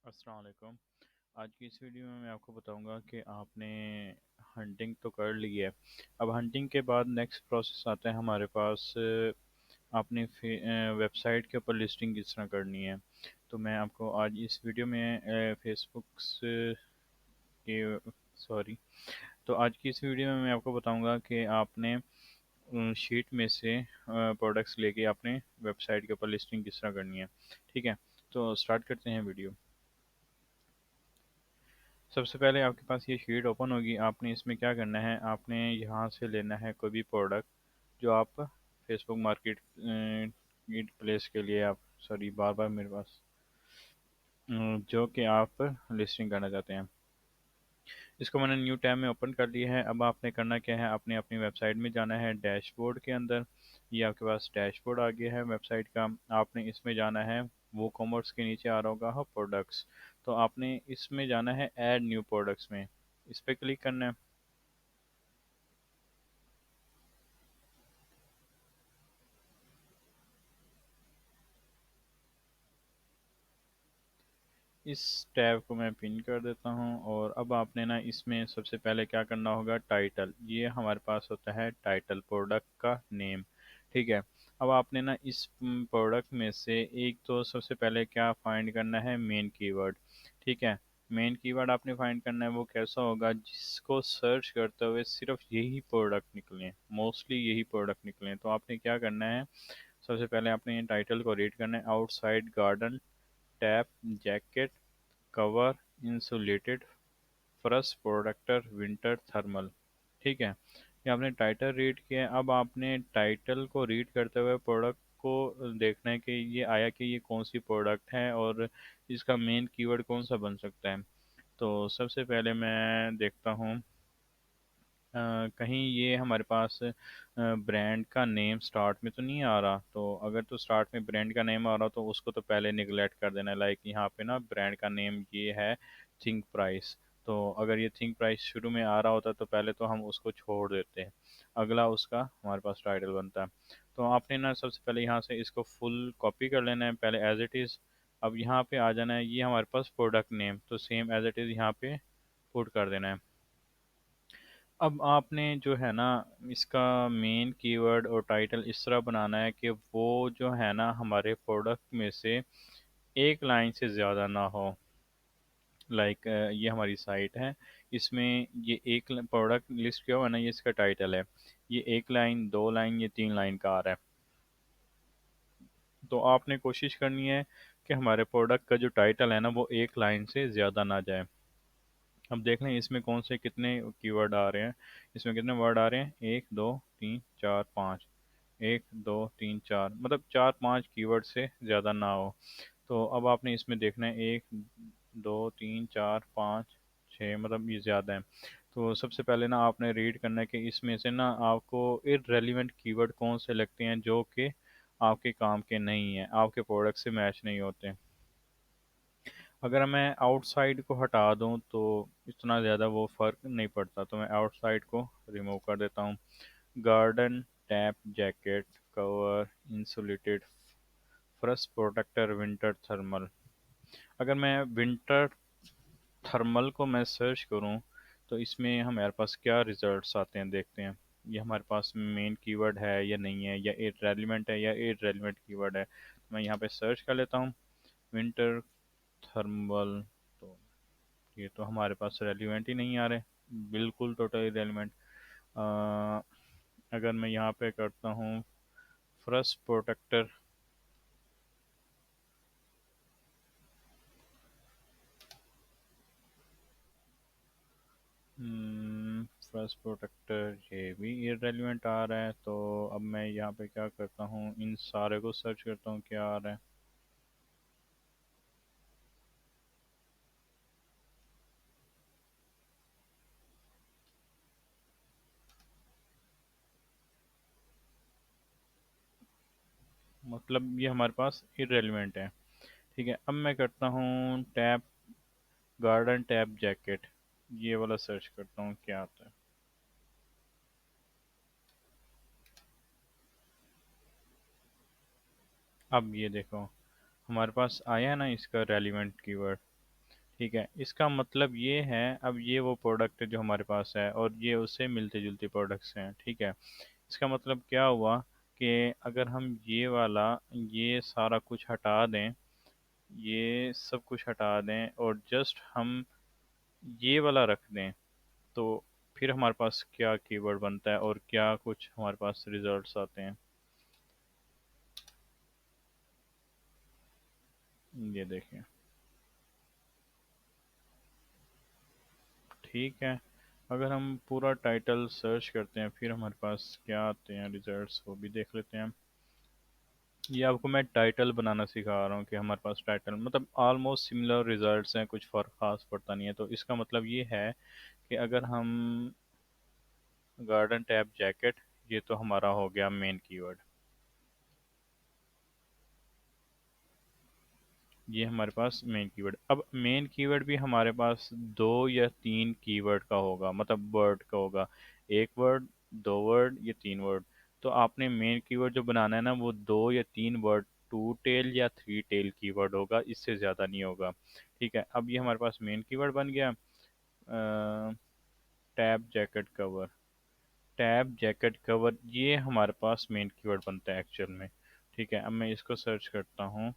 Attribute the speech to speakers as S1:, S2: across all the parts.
S1: अस्सलाम वालेकुम। आज की इस वीडियो में मैं आपको बताऊंगा कि आपने हंटिंग तो कर ली है। अब हंटिंग के बाद नेक्स्ट प्रोसेस आता है हमारे पास। आपने वेबसाइट के ऊपर लिस्टिंग किस तरह करनी है। तो मैं आपको आज इस वीडियो में फेसबुक के सॉरी तो आज की इस वीडियो में मैं आपको बताऊंगा कि आपने शीट में से प्रोडक्ट्स लेके आपने वेबसाइट के ऊपर लिस्टिंग किस तरह करनी है। ठीक है, तो स्टार्ट करते हैं वीडियो। सबसे पहले आपके पास ये शीट ओपन होगी। आपने इसमें क्या करना है, आपने यहाँ से लेना है कोई भी प्रोडक्ट जो आप फेसबुक मार्केट प्लेस के लिए आप सॉरी बार बार मेरे पास जो कि आप लिस्टिंग करना चाहते हैं। इसको मैंने न्यू टैब में ओपन कर लिया है। अब आपने करना क्या है, आपने अपनी वेबसाइट में जाना है डैशबोर्ड के अंदर। ये आपके पास डैशबोर्ड आ गया है वेबसाइट का। आपने इसमें जाना है, वो कॉमर्स के नीचे आ रहा होगा हाँ प्रोडक्ट्स। तो आपने इसमें जाना है ऐड न्यू प्रोडक्ट्स में, इस पर क्लिक करना है। इस टैब को मैं पिन कर देता हूँ। और अब आपने ना इसमें सबसे पहले क्या करना होगा, टाइटल। ये हमारे पास होता है टाइटल, प्रोडक्ट का नेम। ठीक है। अब आपने ना इस प्रोडक्ट में से एक तो सबसे पहले क्या फाइंड करना है, मेन कीवर्ड। ठीक है। मेन कीवर्ड आपने फाइंड करना है, वो कैसा होगा जिसको सर्च करते हुए सिर्फ यही प्रोडक्ट निकले, मोस्टली यही प्रोडक्ट निकले। तो आपने क्या करना है, सबसे पहले आपने टाइटल को रीड करना है, outside garden tap jacket cover insulated फरस प्रोटेक्टर विंटर थर्मल। ठीक है, ये आपने टाइटल रीड किया है। अब आपने टाइटल को रीड करते हुए प्रोडक्ट को देखना है कि ये आया कि ये कौन सी प्रोडक्ट है और इसका मेन कीवर्ड कौन सा बन सकता है। तो सबसे पहले मैं देखता हूँ कहीं ये हमारे पास ब्रांड का नेम स्टार्ट में तो नहीं आ रहा। तो अगर तो स्टार्ट में ब्रांड का नेम आ रहा तो उसको तो पहले निगलेक्ट कर देना। लाइक यहाँ पे ना ब्रांड का नेम ये है थिंक प्राइस। तो अगर ये थिंक प्राइस शुरू में आ रहा होता तो पहले तो हम उसको छोड़ देते हैं, अगला उसका हमारे पास टाइटल बनता है। तो आपने ना सबसे पहले यहाँ से इसको फुल कॉपी कर लेना है पहले एज इट इज़। अब यहाँ पे आ जाना है, ये हमारे पास प्रोडक्ट नेम तो सेम एज इट इज़ यहाँ पे पुट कर देना है। अब आपने जो है ना इसका मेन कीवर्ड और टाइटल इस तरह बनाना है कि वो जो है ना हमारे प्रोडक्ट में से एक लाइन से ज़्यादा ना हो। लाइक ये हमारी साइट है, इसमें ये एक प्रोडक्ट लिस्ट किया हुआ है ना, ये इसका टाइटल है। ये एक लाइन, दो लाइन, ये तीन लाइन का आ रहा है। तो आपने कोशिश करनी है कि हमारे प्रोडक्ट का जो टाइटल है ना वो एक लाइन से ज़्यादा ना जाए। अब देख लें इसमें कौन से कितने कीवर्ड आ रहे हैं। इसमें कितने वर्ड आ रहे हैं, एक दो तीन चार पाँच। एक दो तीन चार, मतलब चार पांच कीवर्ड से ज़्यादा ना हो। तो अब आपने इसमें देखना है एक दो तीन चार पाँच छः, मतलब ये ज़्यादा है। तो सबसे पहले ना आपने रीड करना है कि इसमें से ना आपको इररेलेवेंट कीवर्ड कौन से लगते हैं जो कि आपके काम के नहीं हैं, आपके प्रोडक्ट से मैच नहीं होते। अगर मैं आउटसाइड को हटा दूं तो इतना ज़्यादा वो फ़र्क नहीं पड़ता, तो मैं आउटसाइड को रिमूव कर देता हूँ। Garden tap jacket cover insulated frost protector winter thermal. अगर मैं विंटर थर्मल को मैं सर्च करूं तो इसमें हमारे पास क्या रिजल्ट्स आते हैं देखते हैं। ये हमारे पास मेन कीवर्ड है या नहीं है, या इररेलेवेंट है या इररेलेवेंट कीवर्ड है। मैं यहाँ पे सर्च कर लेता हूँ विंटर थर्मल। तो ये तो हमारे पास रेलिवेंट ही नहीं आ रहे, बिल्कुल टोटली रेलिवेंट। अगर मैं यहाँ पे करता हूँ फर्स्ट प्रोटेक्टर, फर्स्ट प्रोटेक्टर ये भी इररेलेवेंट आ रहा है। तो अब मैं यहाँ पे क्या करता हूँ, इन सारे को सर्च करता हूँ क्या आ रहा है। मतलब ये हमारे पास इररेलेवेंट है। ठीक है, अब मैं करता हूँ टैप गार्डन टैप जैकेट, ये वाला सर्च करता हूँ क्या आता है। अब ये देखो हमारे पास आया है ना इसका रेलिवेंट कीवर्ड। ठीक है, इसका मतलब ये है, अब ये वो प्रोडक्ट है जो हमारे पास है और ये उससे मिलते जुलते प्रोडक्ट्स हैं। ठीक है, इसका मतलब क्या हुआ कि अगर हम ये वाला, ये सारा कुछ हटा दें, ये सब कुछ हटा दें और जस्ट हम ये वाला रख दें, तो फिर हमारे पास क्या कीवर्ड बनता है और क्या कुछ हमारे पास रिजल्ट्स आते हैं, ये देखें। ठीक है, अगर हम पूरा टाइटल सर्च करते हैं फिर हमारे पास क्या आते हैं रिजल्ट्स, वो भी देख लेते हैं। ये आपको मैं टाइटल बनाना सिखा रहा हूँ कि हमारे पास टाइटल मतलब ऑलमोस्ट सिमिलर रिजल्ट्स हैं, कुछ फ़र्क खास पड़ता नहीं है। तो इसका मतलब ये है कि अगर हम गार्डन टैब जैकेट, ये तो हमारा हो गया मेन कीवर्ड, ये हमारे पास मेन कीवर्ड। अब मेन कीवर्ड भी हमारे पास दो या तीन कीवर्ड का होगा, मतलब वर्ड का होगा, एक वर्ड, दो वर्ड, ये तीन वर्ड। तो आपने मेन कीवर्ड जो बनाना है ना, वो दो या तीन वर्ड, टू टेल या थ्री टेल कीवर्ड होगा, इससे ज़्यादा नहीं होगा। ठीक है, अब ये हमारे पास मेन कीवर्ड बन गया। Tab jacket cover, tab jacket cover, ये हमारे पास मेन कीवर्ड बनता है एक्चुअल में। ठीक है, अब मैं इसको सर्च करता हूँ।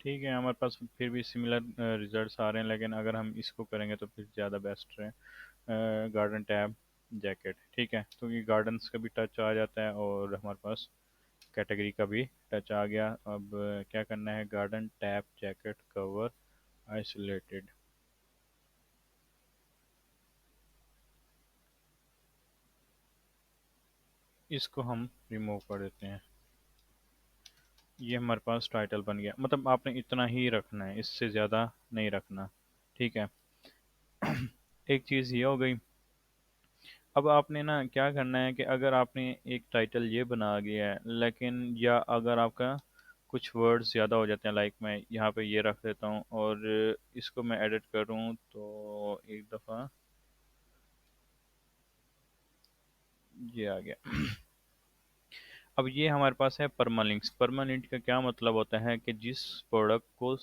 S1: ठीक है, हमारे पास फिर भी सिमिलर रिजल्ट्स आ रहे हैं, लेकिन अगर हम इसको करेंगे तो फिर ज़्यादा बेस्ट है। गार्डन टैब जैकेट, ठीक है, तो ये गार्डन्स का भी टच आ जाता है और हमारे पास कैटेगरी का भी टच आ गया। अब क्या करना है, garden tab jacket cover isolated, इसको हम रिमूव कर देते हैं। ये हमारे पास टाइटल बन गया, मतलब आपने इतना ही रखना है, इससे ज़्यादा नहीं रखना। ठीक है, एक चीज़ ये हो गई। अब आपने ना क्या करना है कि अगर आपने एक टाइटल ये बना दिया है, लेकिन या अगर आपका कुछ वर्ड्स ज़्यादा हो जाते हैं, लाइक मैं यहाँ पे ये रख देता हूँ और इसको मैं एडिट करूँ तो एक दफ़ा ये आ गया। अब ये हमारे पास है परमालिंक्स। परमालिंक का क्या मतलब होता है कि जिस प्रोडक्ट को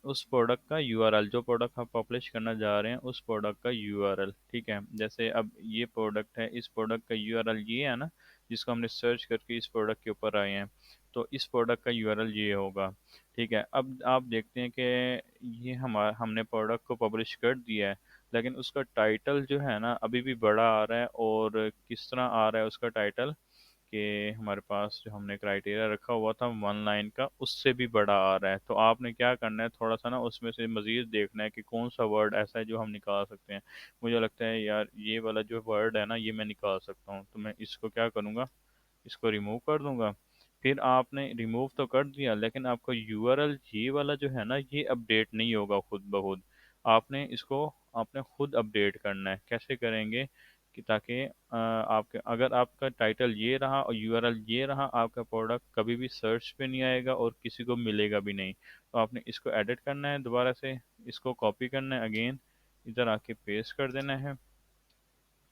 S1: उस प्रोडक्ट का यूआरएल, जो प्रोडक्ट आप पब्लिश करना जा रहे हैं उस प्रोडक्ट का यूआरएल। ठीक है, जैसे अब ये प्रोडक्ट है, इस प्रोडक्ट का यूआरएल ये है ना, जिसको हमने सर्च करके इस प्रोडक्ट के ऊपर आए हैं, तो इस प्रोडक्ट का यूआरएल ये होगा। ठीक है, अब आप देखते हैं कि ये हमने प्रोडक्ट को पब्लिश कर दिया है, लेकिन उसका टाइटल जो है ना अभी भी बड़ा आ रहा है। और किस तरह आ रहा है उसका टाइटल, कि हमारे पास जो हमने क्राइटेरिया रखा हुआ था वन लाइन का, उससे भी बड़ा आ रहा है। तो आपने क्या करना है, थोड़ा सा ना उसमें से मज़ीद देखना है कि कौन सा वर्ड ऐसा है जो हम निकाल सकते हैं। मुझे लगता है यार ये वाला जो वर्ड है ना, ये मैं निकाल सकता हूँ, तो मैं इसको क्या करूँगा, इसको रिमूव कर दूंगा। फिर आपने रिमूव तो कर दिया, लेकिन आपका यूआरएल ये वाला जो है ना, ये अपडेट नहीं होगा खुद ब खुद। आपने खुद अपडेट करना है। कैसे करेंगे कि ताकि आपके, अगर आपका टाइटल ये रहा और यूआरएल ये रहा, आपका प्रोडक्ट कभी भी सर्च पे नहीं आएगा और किसी को मिलेगा भी नहीं। तो आपने इसको एडिट करना है दोबारा से, इसको कॉपी करना है अगेन, इधर आके पेस्ट कर देना है।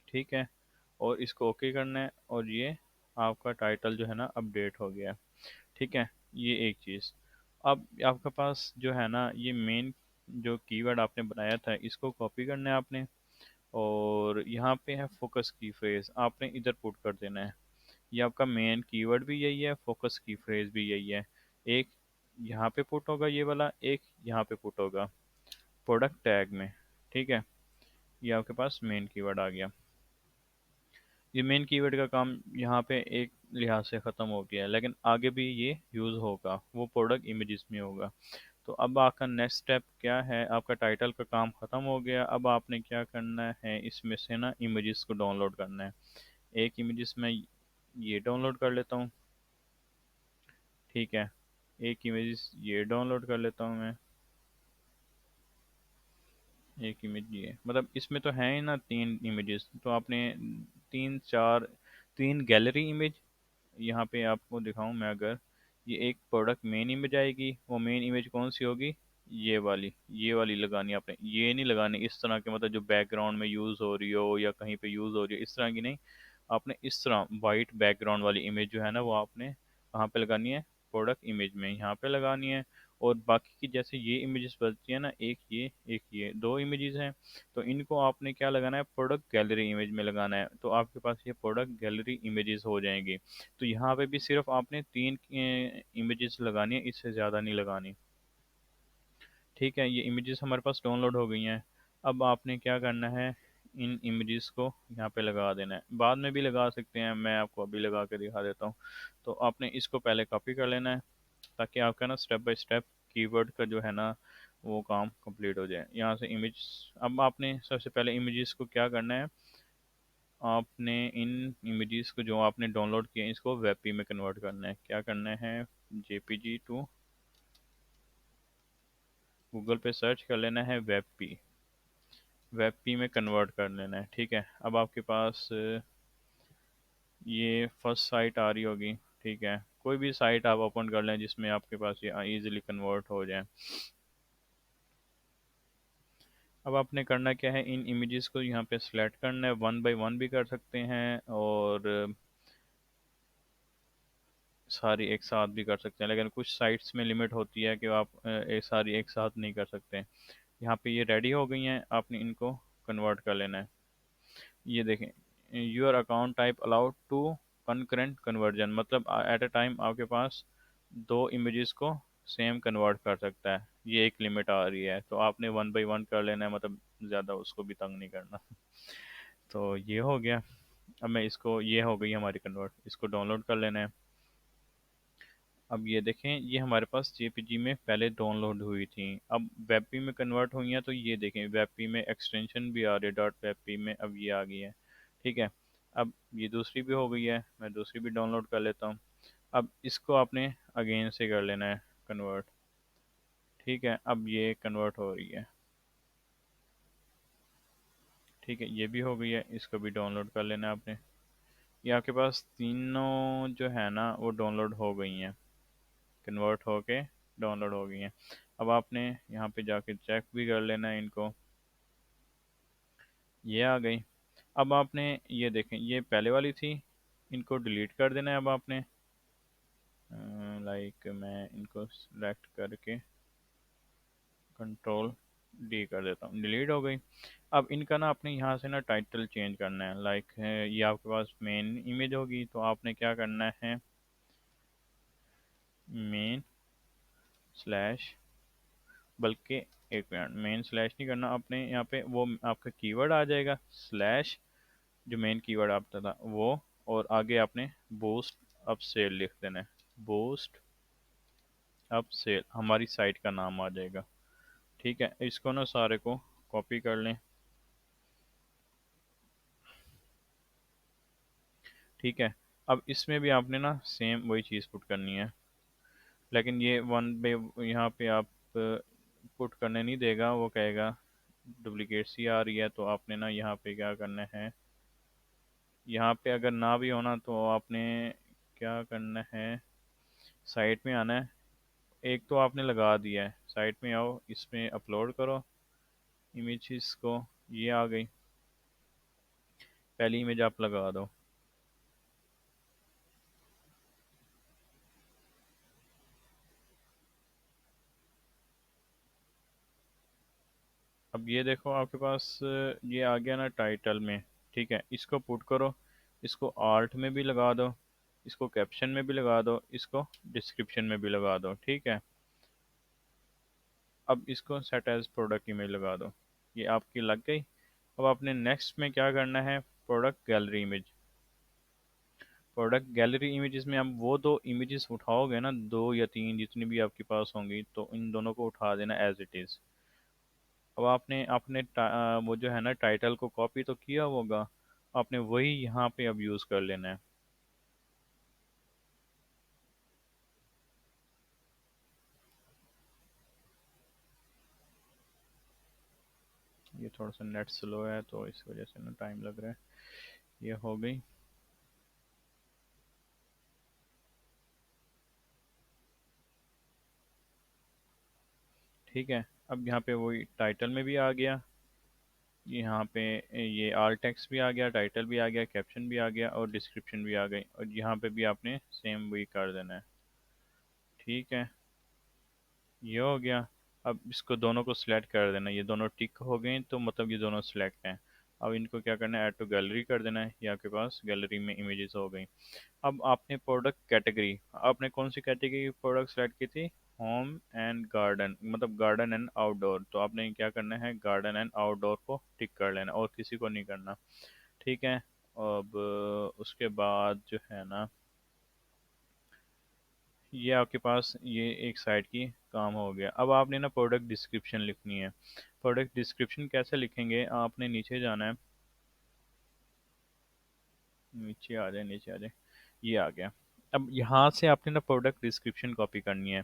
S1: ठीक है, और इसको ओके करना है और ये आपका टाइटल जो है ना अपडेट हो गया। ठीक है, ये एक चीज़। अब आपके पास जो है ना, ये मेन जो कीवर्ड आपने बनाया था, इसको कॉपी करना है आपने, और यहाँ पे है फोकस की फ्रेज, आपने इधर पुट कर देना है। ये आपका मेन कीवर्ड भी यही है, फोकस की फ्रेज भी यही है। एक यहाँ पे पुट होगा ये वाला, एक यहाँ पे पुट होगा प्रोडक्ट टैग में। ठीक है, ये आपके पास मेन कीवर्ड आ गया। ये मेन कीवर्ड का काम यहाँ पे एक लिहाज से ख़त्म हो गया है, लेकिन आगे भी ये यूज़ होगा, वो प्रोडक्ट इमेजेस में होगा। तो अब आपका नेक्स्ट स्टेप क्या है, आपका टाइटल का काम ख़त्म हो गया। अब आपने क्या करना है, इसमें से ना इमेजेस को डाउनलोड करना है। एक इमेजेस में ये डाउनलोड कर लेता हूँ। ठीक है, एक इमेजेस ये डाउनलोड कर लेता हूँ मैं। एक इमेज ये, मतलब इसमें तो है ही ना तीन इमेजेस, तो आपने तीन चार, तीन गैलरी इमेज, यहाँ पे आपको दिखाऊं मैं, अगर ये एक प्रोडक्ट मेन इमेज आएगी, वो मेन इमेज कौन सी होगी, ये वाली लगानी है आपने, ये नहीं लगानी इस तरह के, मतलब जो बैकग्राउंड में यूज़ हो रही हो या कहीं पे यूज़ हो रही हो इस तरह की नहीं। आपने इस तरह वाइट बैकग्राउंड वाली इमेज जो है ना वो आपने कहाँ पे लगानी है, प्रोडक्ट इमेज में यहाँ पे लगानी है। और बाकी की जैसे ये इमेजेस बनती है ना, एक ये दो इमेजेस हैं, तो इनको आपने क्या लगाना है, प्रोडक्ट गैलरी इमेज में लगाना है, तो आपके पास ये प्रोडक्ट गैलरी इमेजेस हो जाएंगी। तो यहाँ पे भी सिर्फ आपने 3 इमेजेस लगानी है, इससे ज़्यादा नहीं लगानी। ठीक है, ये इमेजेस हमारे पास डाउनलोड हो गई हैं। अब आपने क्या करना है, इन इमेजेस को यहाँ पे लगा देना है, बाद में भी लगा सकते हैं, मैं आपको अभी लगा के दिखा देता हूँ। तो आपने इसको पहले कॉपी कर लेना है, ताकि आपका ना स्टेप बाय स्टेप कीवर्ड का जो है ना वो काम कंप्लीट हो जाए। यहाँ से इमेज, अब आपने सबसे पहले इमेजेस को क्या करना है, आपने इन इमेजेस को जो आपने डाउनलोड किए हैं इसको वेबपी में कन्वर्ट करना है। क्या करना है, जेपीजी टू गूगल पे सर्च कर लेना है, वेब पी में कन्वर्ट कर लेना है। ठीक है, अब आपके पास ये फर्स्ट साइट आ रही होगी। ठीक है, कोई भी साइट आप ओपन कर लें जिसमें आपके पास ये इजीली कन्वर्ट हो जाए। अब आपने करना क्या है, इन इमेजेस को यहाँ पे सिलेक्ट करना है, वन बाय वन भी कर सकते हैं और सारी एक साथ भी कर सकते हैं, लेकिन कुछ साइट्स में लिमिट होती है कि आप एक सारी एक साथ नहीं कर सकते। यहाँ पे ये रेडी हो गई हैं, आपने इनको कन्वर्ट कर लेना है। ये देखें, your account type allowed to concurrent conversion, मतलब एट अ टाइम आपके पास दो इमेजेस को सेम कन्वर्ट कर सकता है, ये एक लिमिट आ रही है। तो आपने वन बाय वन कर लेना है, मतलब ज़्यादा उसको भी तंग नहीं करना। तो ये हो गया। अब मैं इसको, ये हो गई हमारी कन्वर्ट, इसको डाउनलोड कर लेना है। अब ये देखें, ये हमारे पास जेपीजी में पहले डाउनलोड हुई थी, अब वेबपी में कन्वर्ट हुई हैं। तो ये देखें, वेबपी में एक्सटेंशन भी आ रही है, डॉट वेबपी में अब ये आ गई है। ठीक है, अब ये दूसरी भी हो गई है, मैं दूसरी भी डाउनलोड कर लेता हूँ। अब इसको आपने अगेन से कर लेना है कन्वर्ट। ठीक है, अब ये कन्वर्ट हो रही है। ठीक है, ये भी हो गई है, इसको भी डाउनलोड कर लेना है आपने। ये आपके पास तीनों जो है ना वो डाउनलोड हो गई हैं, कन्वर्ट होके डाउनलोड हो गई हैं। अब आपने यहाँ पे जाके चेक भी कर लेना है इनको, ये आ गई। अब आपने ये देखें, ये पहले वाली थी, इनको डिलीट कर देना है। अब आपने लाइक मैं इनको सेलेक्ट करके कंट्रोल डी कर देता हूँ, डिलीट हो गई। अब इनका ना आपने यहाँ से ना टाइटल चेंज करना है, लाइक ये आपके पास मेन इमेज होगी, तो आपने क्या करना है, मेन स्लैश, बल्कि एक मिनट, मेन स्लैश नहीं करना आपने, यहाँ पे वो आपका कीवर्ड आ जाएगा स्लैश, जो मेन कीवर्ड आपका था वो, और आगे आपने बूस्ट अप सेल लिख देना है, बूस्ट अप सेल हमारी साइट का नाम आ जाएगा। ठीक है, इसको ना सारे को कॉपी कर लें। ठीक है, अब इसमें भी आपने ना सेम वही चीज़ पुट करनी है, लेकिन ये वन पे यहाँ पे आप पुट करने नहीं देगा, वो कहेगा डुप्लीकेट सी आ रही है। तो आपने ना यहाँ पे क्या करना है, यहाँ पे अगर ना भी होना तो आपने क्या करना है, साइट में आना है, एक तो आपने लगा दिया है, साइट में आओ, इसमें अपलोड करो इमेजेस को, ये आ गई, पहली इमेज आप लगा दो। अब ये देखो आपके पास ये आ गया ना टाइटल में। ठीक है, इसको पुट करो, इसको आर्ट में भी लगा दो, इसको कैप्शन में भी लगा दो, इसको डिस्क्रिप्शन में भी लगा दो। ठीक है, अब इसको सेट एज प्रोडक्ट इमेज लगा दो, ये आपकी लग गई। अब आपने नेक्स्ट में क्या करना है, product gallery image, product gallery images में आप वो दो इमेजेस उठाओगे ना, दो या तीन जितनी भी आपके पास होंगी, तो इन दोनों को उठा देना एज इट इज़। अब आपने अपने वो जो है ना टाइटल को कॉपी तो किया होगा, आपने वही यहाँ पे अब यूज़ कर लेना है। ये थोड़ा सा नेट स्लो है तो इस वजह से ना टाइम लग रहा है। ये हो गई। ठीक है। अब यहाँ पे वही टाइटल में भी आ गया, यहाँ पे ये आल टेक्स्ट भी आ गया, टाइटल भी आ गया, कैप्शन भी आ गया और डिस्क्रिप्शन भी आ गई, और यहाँ पे भी आपने सेम वही कर देना है। ठीक है, ये हो गया। अब इसको दोनों को सिलेक्ट कर देना, ये दोनों टिक हो गए तो मतलब ये दोनों सिलेक्ट हैं। अब इनको क्या करना है, ऐड टू गैलरी कर देना है, ये आपके पास गैलरी में इमेजेस हो गई। अब आपने प्रोडक्ट कैटेगरी, आपने कौन सी कैटेगरी की प्रोडक्ट सेलेक्ट की थी, होम एंड गार्डन, मतलब गार्डन एंड आउटडोर, तो आपने क्या करना है, गार्डन एंड आउटडोर को टिक कर लेना और किसी को नहीं करना। ठीक है। अब उसके बाद जो है ना, ये आपके पास ये एक साइड की काम हो गया। अब आपने ना प्रोडक्ट डिस्क्रिप्शन लिखनी है। प्रोडक्ट डिस्क्रिप्शन कैसे लिखेंगे, आपने नीचे जाना है, नीचे आ जाए, नीचे आ जाए, ये आ गया। अब यहाँ से आपने ना प्रोडक्ट डिस्क्रिप्शन कॉपी करनी है।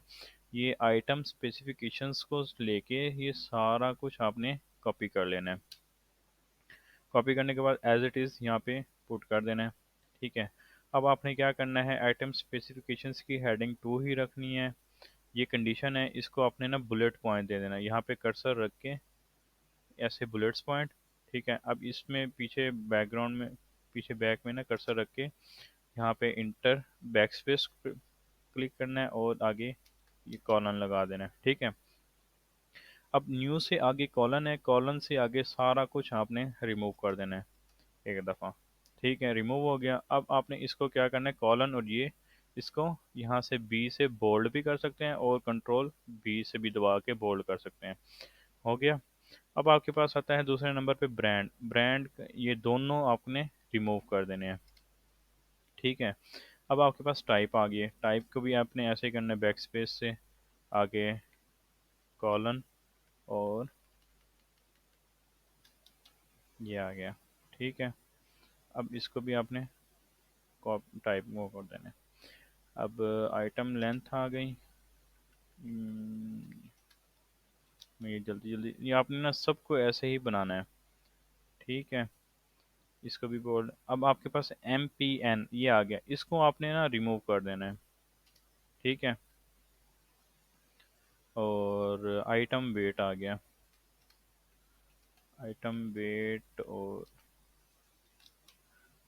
S1: ये आइटम स्पेसिफिकेशंस को लेके ये सारा कुछ आपने कॉपी कर लेना है। कॉपी करने के बाद एज इट इज़ यहाँ पे पुट कर देना है। ठीक है। अब आपने क्या करना है, आइटम स्पेसिफिकेशंस की हेडिंग 2 ही रखनी है। ये कंडीशन है, इसको आपने ना बुलेट पॉइंट दे देना, यहाँ पे कर्सर रख के ऐसे बुलेट्स पॉइंट। ठीक है। अब इसमें पीछे बैकग्राउंड में, पीछे बैक में ना कर्सर रख के यहाँ पे इंटर बैक स्पेस क्लिक करना है और आगे ये कॉलन लगा देना है। ठीक है। अब न्यू से आगे कॉलन है, कॉलन से आगे सारा कुछ आपने रिमूव कर देना है एक दफ़ा। ठीक है, रिमूव हो गया। अब आपने इसको क्या करना है, कॉलन और ये इसको यहाँ से बी से बोल्ड भी कर सकते हैं और कंट्रोल बी से भी दबा के बोल्ड कर सकते हैं। हो गया। अब आपके पास आता है दूसरे नंबर पे ब्रांड। ब्रांड ये दोनों आपने रिमूव कर देने हैं। ठीक है। अब आपके पास टाइप आ गई है, टाइप को भी आपने ऐसे ही करना है, बैक स्पेस से आगे कॉलन और ये आ गया। ठीक है। अब इसको भी आपने टाइप वो कर देना है। अब आइटम लेंथ आ गई। ये जल्दी जल्दी ये आपने ना सबको ऐसे ही बनाना है। ठीक है। इसको भी बोल्ड। अब आपके पास MPN ये आ गया, इसको आपने ना रिमूव कर देना है। ठीक है। और आइटम वेट आ गया, आइटम वेट और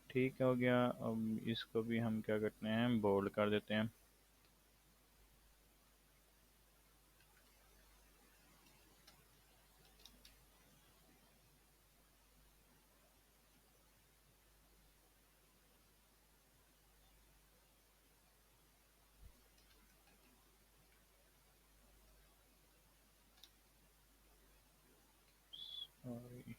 S1: ठीक हो गया। अब इसको भी हम क्या करते हैं, बोल्ड कर देते हैं। Sorry।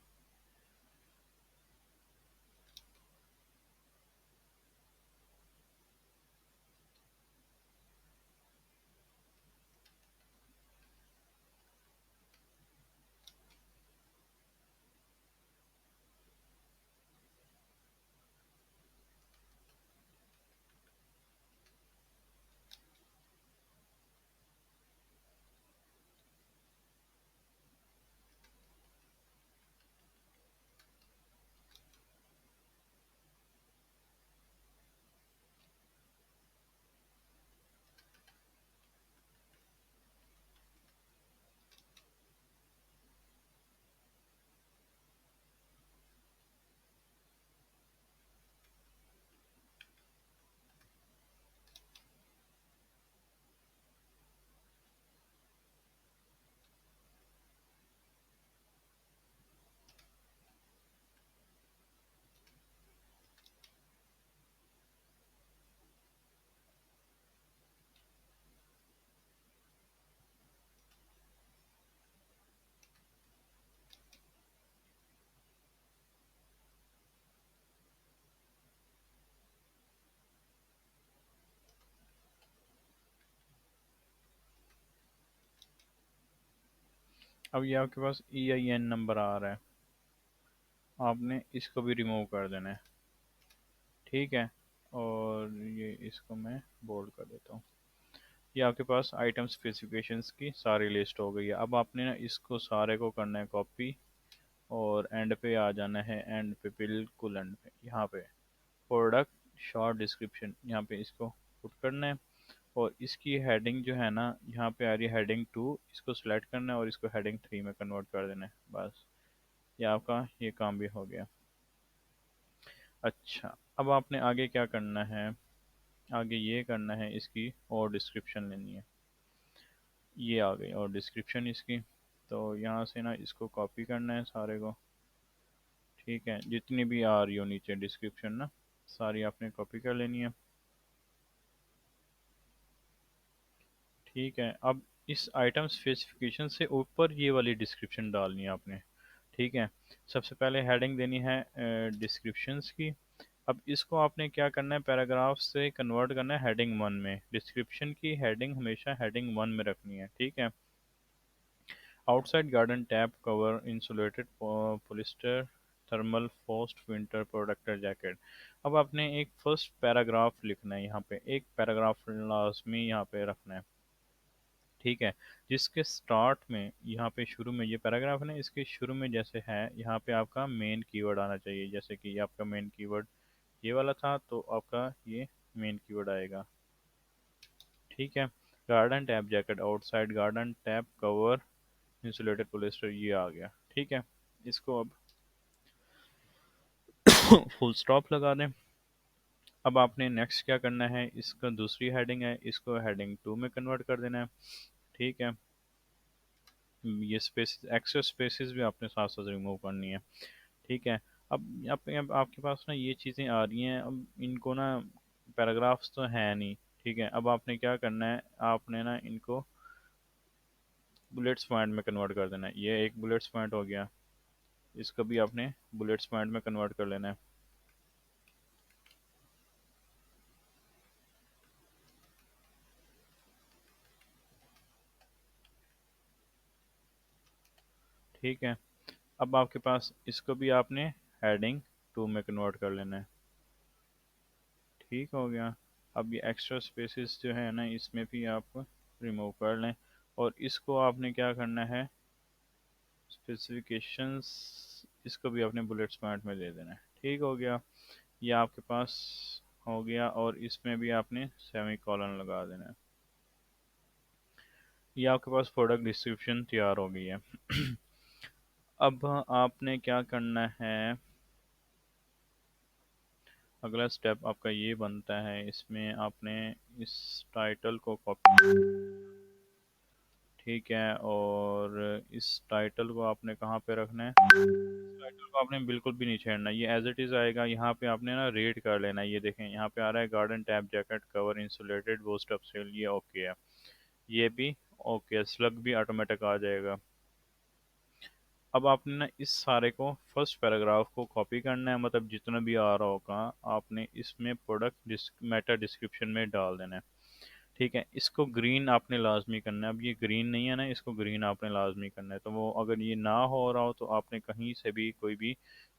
S1: अब ये आपके पास EIN नंबर आ रहा है, आपने इसको भी रिमूव कर देना है। ठीक है। और ये इसको मैं बोल्ड कर देता हूँ। ये आपके पास आइटम स्पेसिफिकेशंस की सारी लिस्ट हो गई है। अब आपने ना इसको सारे को करना है कॉपी और एंड पे आ जाना है, एंड पे बिल्कुल एंड पे यहाँ पे प्रोडक्ट शॉर्ट डिस्क्रिप्शन, यहाँ पे इसको पुट करना है और इसकी हेडिंग जो है ना, यहाँ पे आ रही है हेडिंग 2, इसको सिलेक्ट करना है और इसको हेडिंग 3 में कन्वर्ट कर देना है। बस ये आपका ये काम भी हो गया। अच्छा, अब आपने आगे क्या करना है, आगे ये करना है, इसकी और डिस्क्रिप्शन लेनी है। ये आ गई और डिस्क्रिप्शन इसकी। तो यहाँ से ना इसको कॉपी करना है सारे को। ठीक है, जितनी भी आ रही हो नीचे डिस्क्रिप्शन ना, सारी आपने कॉपी कर लेनी है। ठीक है, अब इस आइटम स्पेसिफिकेशन से ऊपर ये वाली डिस्क्रिप्शन डालनी है आपने। ठीक है, सबसे पहले हेडिंग देनी है डिस्क्रिप्शंस की। अब इसको आपने क्या करना है, पैराग्राफ से कन्वर्ट करना है हेडिंग 1 में। डिस्क्रिप्शन की हेडिंग हमेशा हेडिंग 1 में रखनी है। ठीक है, outside garden tap cover insulated polyester thermal frost winter protector jacket. अब आपने एक फर्स्ट पैराग्राफ लिखना है, यहाँ पे एक पैराग्राफ लाजमी यहाँ पे रखना है। ठीक है, जिसके स्टार्ट में यहाँ पे शुरू में ये पैराग्राफ है ना, इसके शुरू में जैसे है यहाँ पे आपका मेन कीवर्ड आना चाहिए। जैसे कि ये आपका मेन कीवर्ड ये वाला था, तो आपका ये मेन कीवर्ड आएगा। ठीक है, garden tap jacket outside garden tap cover insulated polyester, ये आ गया। ठीक है, इसको अब फुल स्टॉप लगा दें। अब आपने नेक्स्ट क्या करना है, इसका दूसरी हेडिंग है, इसको हेडिंग 2 में कन्वर्ट कर देना है। ठीक है, ये स्पेस एक्स्ट्रा स्पेसेस भी आपने साथ साथ रिमूव करनी है। ठीक है, अब आपके पास ना ये चीज़ें आ रही हैं, अब इनको ना पैराग्राफ्स तो है नहीं। ठीक है, अब आपने क्या करना है, आपने ना इनको बुलेट्स पॉइंट में कन्वर्ट कर देना है। ये एक बुलेट्स पॉइंट हो गया, इसको भी आपने बुलेट्स पॉइंट में कन्वर्ट कर लेना है। ठीक है, अब आपके पास इसको भी आपने हेडिंग 2 में कन्वर्ट कर लेना है। ठीक हो गया, अब ये एक्स्ट्रा स्पेसेस जो है ना, इसमें भी आप रिमूव कर लें। और इसको आपने क्या करना है, स्पेसिफिकेशंस, इसको भी आपने बुलेट्स पॉइंट में दे देना है। ठीक हो गया, ये आपके पास हो गया, और इसमें भी आपने सेमी कॉलन लगा देना है। ये आपके पास प्रोडक्ट डिस्क्रिप्शन तैयार हो गई है। अब आपने क्या करना है, अगला स्टेप आपका ये बनता है, इसमें आपने इस टाइटल को कॉपी। ठीक है, और इस टाइटल को आपने कहाँ पे रखना है, टाइटल को आपने बिल्कुल भी नहीं छेड़ना, ये एज इट इज़ आएगा। यहाँ पे आपने ना रेट कर लेना है। ये देखें, यहाँ पे आ रहा है garden tap jacket cover insulated boost up sale, ये ओके है। ये भी ओके है, स्लग भी ऑटोमेटिक आ जाएगा। अब आपने ना इस सारे को फर्स्ट पैराग्राफ को कॉपी करना है, मतलब जितना भी आ रहा होगा आपने इसमें प्रोडक्ट मेटा डिस्क्रिप्शन में डाल देना है। ठीक है, इसको ग्रीन आपने लाजमी करना है। अब ये ग्रीन नहीं है ना, इसको ग्रीन आपने लाजमी करना है। तो वो अगर ये ना हो रहा हो तो आपने कहीं से भी कोई भी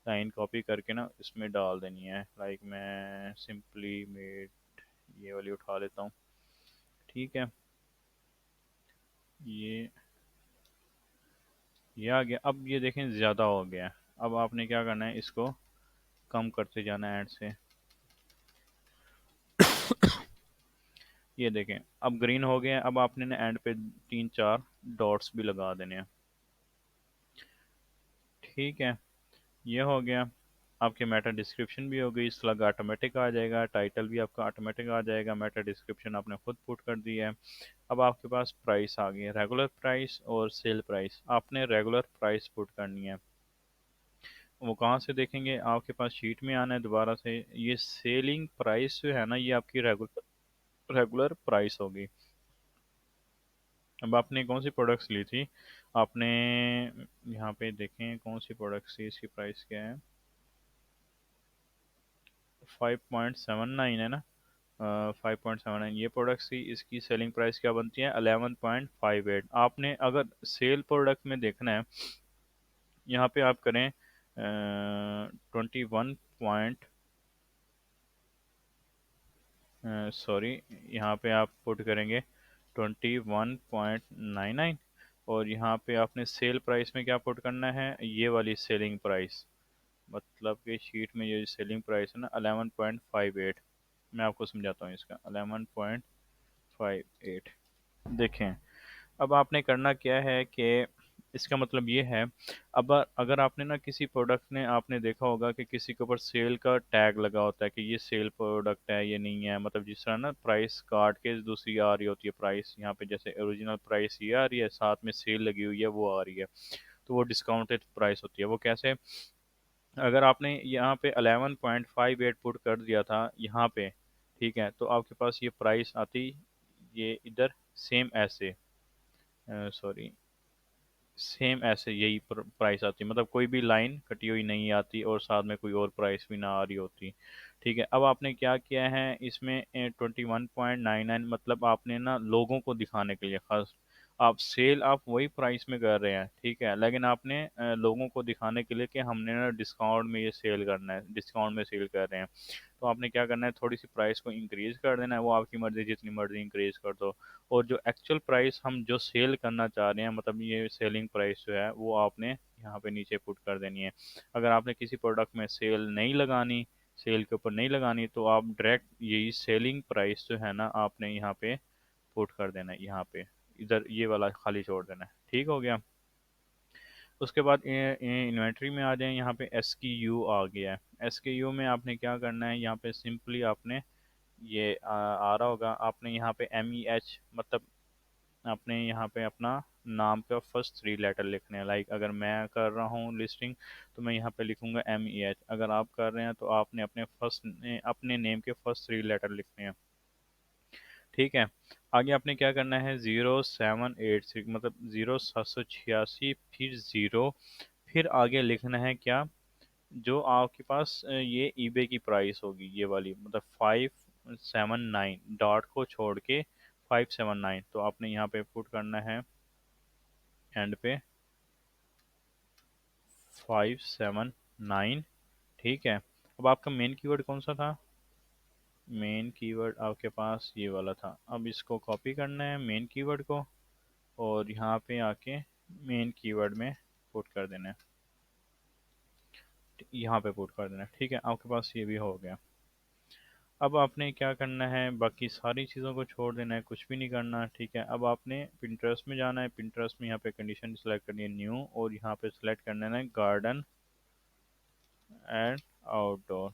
S1: लाइन कॉपी करके ना इसमें डाल देनी है। लाइक मैं सिंपली मेड ये वाली उठा लेता हूँ। ठीक है, ये ये आ गया। अब ये देखें ज़्यादा हो गया। अब आपने क्या करना है, इसको कम करते जाना है एंड से। ये देखें, अब ग्रीन हो गया। अब आपने ना एंड पे 3 4 डॉट्स भी लगा देने हैं। ठीक है, ये हो गया। आपके मेटा डिस्क्रिप्शन भी हो गई, स्लग ऑटोमेटिक आ जाएगा, टाइटल भी आपका ऑटोमेटिक आ जाएगा, मेटा डिस्क्रिप्शन आपने खुद पुट कर दिया है। अब आपके पास प्राइस आ गई है, रेगुलर प्राइस और सेल प्राइस। आपने रेगुलर प्राइस पुट करनी है। वो कहाँ से देखेंगे, आपके पास शीट में आना है दोबारा से। ये सेलिंग प्राइस जो है ना, ये आपकी रेगुलर रेगुलर प्राइस होगी। अब आपने कौन सी प्रोडक्ट्स ली थी, आपने यहाँ पे देखें कौन सी प्रोडक्ट्स थी, इसकी प्राइस क्या है, 5.79 है ना। 5.79 ये प्रोडक्ट्स थी, इसकी सेलिंग प्राइस क्या बनती है, 11.58। आपने अगर सेल प्रोडक्ट में देखना है, यहाँ पे आप करें 21 पॉइंट, सॉरी, यहाँ पे आप पुट करेंगे 21.99। और यहाँ पे आपने सेल प्राइस में क्या पुट करना है, ये वाली सेलिंग प्राइस। मतलब कि शीट में ये सेलिंग प्राइस है ना 11.58। मैं आपको समझाता हूँ, इसका 11.58 0.58। देखें, अब आपने करना क्या है कि इसका मतलब ये है, अब अगर आपने ना किसी प्रोडक्ट ने, आपने देखा होगा कि किसी के ऊपर सेल का टैग लगा होता है कि ये सेल प्रोडक्ट है, ये नहीं है, मतलब जिस तरह ना प्राइस काट के दूसरी आ रही होती है प्राइस, यहाँ पे जैसे ओरिजिनल प्राइस ये आ रही है, साथ में सेल लगी हुई है वो आ रही है, तो वो डिस्काउंटेड प्राइस होती है। वो कैसे, अगर आपने यहाँ पे 11.58 पुट कर दिया था यहाँ पे, ठीक है, तो आपके पास ये प्राइस आती, ये इधर सेम ऐसे, सॉरी, सेम ऐसे यही प्राइस आती, मतलब कोई भी लाइन कटी हुई नहीं आती और साथ में कोई और प्राइस भी ना आ रही होती। ठीक है, अब आपने क्या किया है इसमें 21.99, मतलब आपने ना लोगों को दिखाने के लिए खास, आप सेल आप वही प्राइस में कर रहे हैं, ठीक है, लेकिन आपने लोगों को दिखाने के लिए कि हमने ना डिस्काउंट में ये सेल करना है, डिस्काउंट में सेल कर रहे हैं, तो आपने क्या करना है, थोड़ी सी प्राइस को इंक्रीज कर देना है, वो आपकी मर्जी, जितनी मर्जी इंक्रीज कर दो। और जो एक्चुअल प्राइस हम जो सेल करना चाह रहे हैं, मतलब ये सेलिंग प्राइस जो है वो आपने यहाँ पे नीचे पुट कर देनी है। अगर आपने किसी प्रोडक्ट में सेल नहीं लगानी, सेल के ऊपर नहीं लगानी, तो आप डायरेक्ट यही सेलिंग प्राइस जो है ना आपने यहाँ पे पुट कर देना है, यहाँ पे इधर ये वाला खाली छोड़ देना है। ठीक हो गया। उसके बाद इन्वेंट्री में आ जाए, यहाँ पे एस की यू आ गया है। एस के यू में आपने क्या करना है, यहाँ पे सिंपली आपने ये आ रहा होगा, आपने यहाँ पे एम ई एच, मतलब आपने यहाँ पे अपना नाम का फर्स्ट 3 लेटर लिखने हैं। लाइक अगर मैं कर रहा हूँ लिस्टिंग, तो मैं यहाँ पे लिखूंगा MEH। अगर आप कर रहे हैं तो आपने अपने नेम के फर्स्ट 3 लेटर लिखने हैं। ठीक है, आगे आपने क्या करना है, 0786, मतलब 0786, फिर ज़ीरो, फिर आगे लिखना है क्या, जो आपके पास ये ईबे की प्राइस होगी ये वाली, मतलब 579, डॉट को छोड़ के 579, तो आपने यहाँ पे पुट करना है एंड पे 579। ठीक है, अब आपका मेन कीवर्ड कौन सा था, मेन कीवर्ड आपके पास ये वाला था। अब इसको कॉपी करना है मेन कीवर्ड को, और यहाँ पे आके मेन कीवर्ड में पुट कर देना है, यहाँ पे पुट कर देना है। ठीक है, आपके पास ये भी हो गया। अब आपने क्या करना है, बाकी सारी चीज़ों को छोड़ देना है, कुछ भी नहीं करना। ठीक है, अब आपने पिंटरेस्ट में जाना है, पिंटरेस्ट में यहाँ पे कंडीशन सेलेक्ट करनी है न्यू, और यहाँ पे सेलेक्ट करना है गार्डन एंड आउटडोर।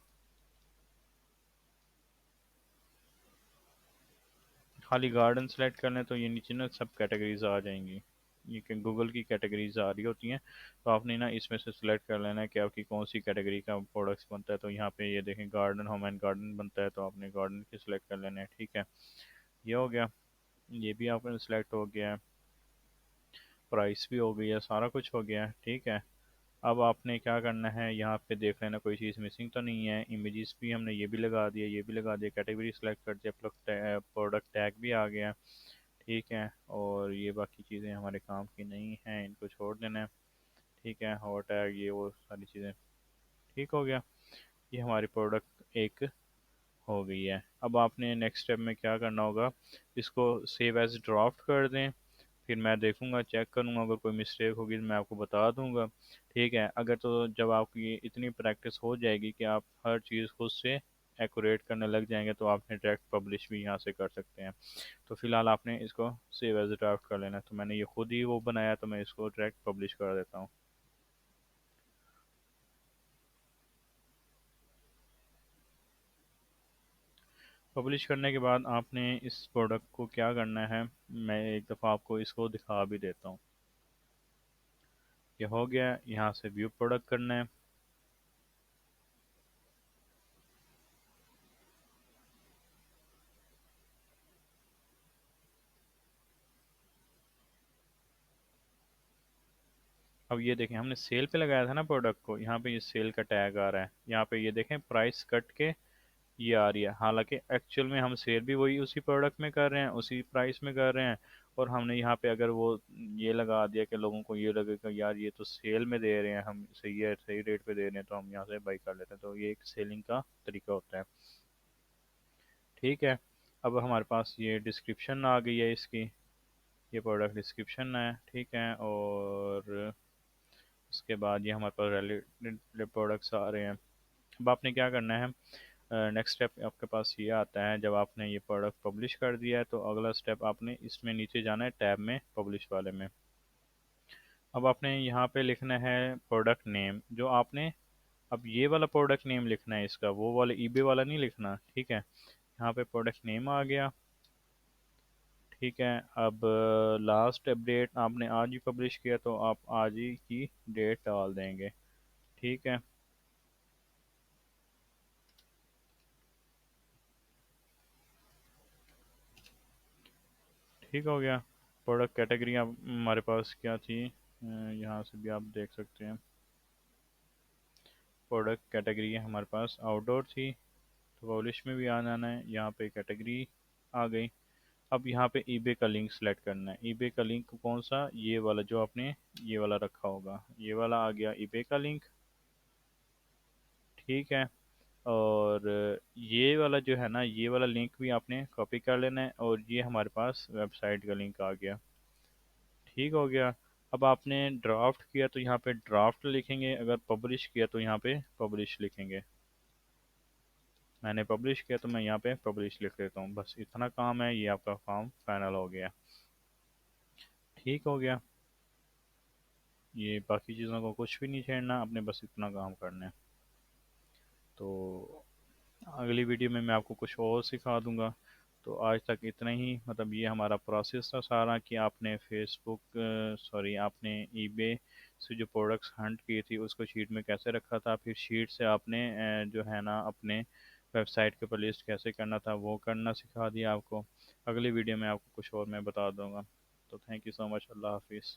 S1: खाली गार्डन सेलेक्ट कर लें तो ये नीचे ना सब कैटेगरीज आ जाएंगी, ये गूगल की कैटेगरीज आ रही होती हैं, तो आपने ना इसमें से सिलेक्ट कर लेना है कि आपकी कौन सी कैटेगरी का प्रोडक्ट्स बनता है। तो यहाँ पे ये देखें गार्डन, होम एंड गार्डन बनता है, तो आपने गार्डन की सिलेक्ट कर लेना है। ठीक है, ये हो गया, ये भी आपने सिलेक्ट हो गया है, प्राइस भी हो गई है, सारा कुछ हो गया है। ठीक है, अब आपने क्या करना है, यहाँ पे देख लेना कोई चीज़ मिसिंग तो नहीं है। इमेजेस भी हमने ये भी लगा दिया, ये भी लगा दिया, कैटेगरी सेलेक्ट कर दिया, प्रोडक्ट टैग भी आ गया। ठीक है, और ये बाकी चीज़ें हमारे काम की नहीं हैं, इनको छोड़ देना है। ठीक है, हॉट टैग ये वो सारी चीज़ें, ठीक हो गया। ये हमारी प्रोडक्ट एक हो गई है। अब आपने नेक्स्ट स्टेप में क्या करना होगा, इसको सेव एज ड्राफ्ट कर दें, फिर मैं देखूंगा, चेक करूंगा, अगर कोई मिस्टेक होगी तो मैं आपको बता दूंगा। ठीक है, अगर तो जब आपकी इतनी प्रैक्टिस हो जाएगी कि आप हर चीज़ खुद से एक्यूरेट करने लग जाएंगे, तो आपने डायरेक्ट पब्लिश भी यहाँ से कर सकते हैं। तो फिलहाल आपने इसको सेव एज ड्राफ्ट कर लेना। तो मैंने ये खुद ही वो बनाया, तो मैं इसको डायरेक्ट पब्लिश कर देता हूँ। पब्लिश करने के बाद आपने इस प्रोडक्ट को क्या करना है, मैं एक दफ़ा आपको इसको दिखा भी देता हूँ। ये हो गया, यहाँ से व्यू प्रोडक्ट करना है। अब ये देखें, हमने सेल पे लगाया था ना प्रोडक्ट को, यहाँ पे ये सेल का टैग आ रहा है, यहाँ पे ये देखें प्राइस कट के ये आ रही है। हालांकि एक्चुअल में हम सेल भी वही उसी प्रोडक्ट में कर रहे हैं, उसी प्राइस में कर रहे हैं, और हमने यहाँ पे अगर वो ये लगा दिया कि लोगों को ये लगेगा यार ये तो सेल में दे रहे हैं, हम सही है, सही रेट पे दे रहे हैं, तो हम यहाँ से बाई कर लेते हैं। तो ये एक सेलिंग का तरीका होता है। ठीक है, अब हमारे पास ये डिस्क्रिप्शन आ गई है इसकी, ये प्रोडक्ट डिस्क्रिप्शन है। ठीक है, और उसके बाद ये हमारे पास रिलेटेड प्रोडक्ट्स आ रहे हैं। अब आपने क्या करना है, नेक्स्ट स्टेप आपके पास ये आता है, जब आपने ये प्रोडक्ट पब्लिश कर दिया है तो अगला स्टेप आपने इसमें नीचे जाना है टैब में, पब्लिश वाले में। अब आपने यहाँ पे लिखना है प्रोडक्ट नेम, जो आपने अब ये वाला प्रोडक्ट नेम लिखना है इसका, वो वाला ईबे वाला नहीं लिखना, ठीक है। यहाँ पे प्रोडक्ट नेम आ गया, ठीक है। अब लास्ट अपडेट आपने आज ही पब्लिश किया तो आप आज ही की डेट डाल देंगे, ठीक है। ठीक हो गया। प्रोडक्ट कैटेगरी आप हमारे पास क्या थी, यहाँ से भी आप देख सकते हैं। प्रोडक्ट कैटेगरी हमारे पास आउटडोर थी, तो पब्लिश में भी आ जाना है, यहाँ पे कैटेगरी आ गई। अब यहाँ पे ईबे का लिंक सेलेक्ट करना है। ईबे का लिंक कौन सा, ये वाला जो आपने ये वाला रखा होगा, ये वाला आ गया ईबे का लिंक, ठीक है। और ये वाला जो है ना, ये वाला लिंक भी आपने कॉपी कर लेना है, और ये हमारे पास वेबसाइट का लिंक आ गया, ठीक हो गया। अब आपने ड्राफ्ट किया तो यहाँ पे ड्राफ्ट लिखेंगे, अगर पब्लिश किया तो यहाँ पे पब्लिश लिखेंगे। मैंने पब्लिश किया तो मैं यहाँ पे पब्लिश लिख देता हूँ, बस इतना काम है, ये आपका काम फाइनल हो गया, ठीक हो गया। ये बाकी चीज़ों को कुछ भी नहीं छेड़ना, आपने बस इतना काम करना है। तो अगली वीडियो में मैं आपको कुछ और सिखा दूंगा। तो आज तक इतना ही, मतलब ये हमारा प्रोसेस था सारा, कि आपने फेसबुक सॉरी आपने ईबे से जो प्रोडक्ट्स हंट की थी उसको शीट में कैसे रखा था, फिर शीट से आपने जो है ना अपने वेबसाइट के ऊपर लिस्ट कैसे करना था वो करना सिखा दिया आपको। अगली वीडियो में आपको कुछ और मैं बता दूंगा। तो थैंक यू सो मच, अल्लाह हाफिज़।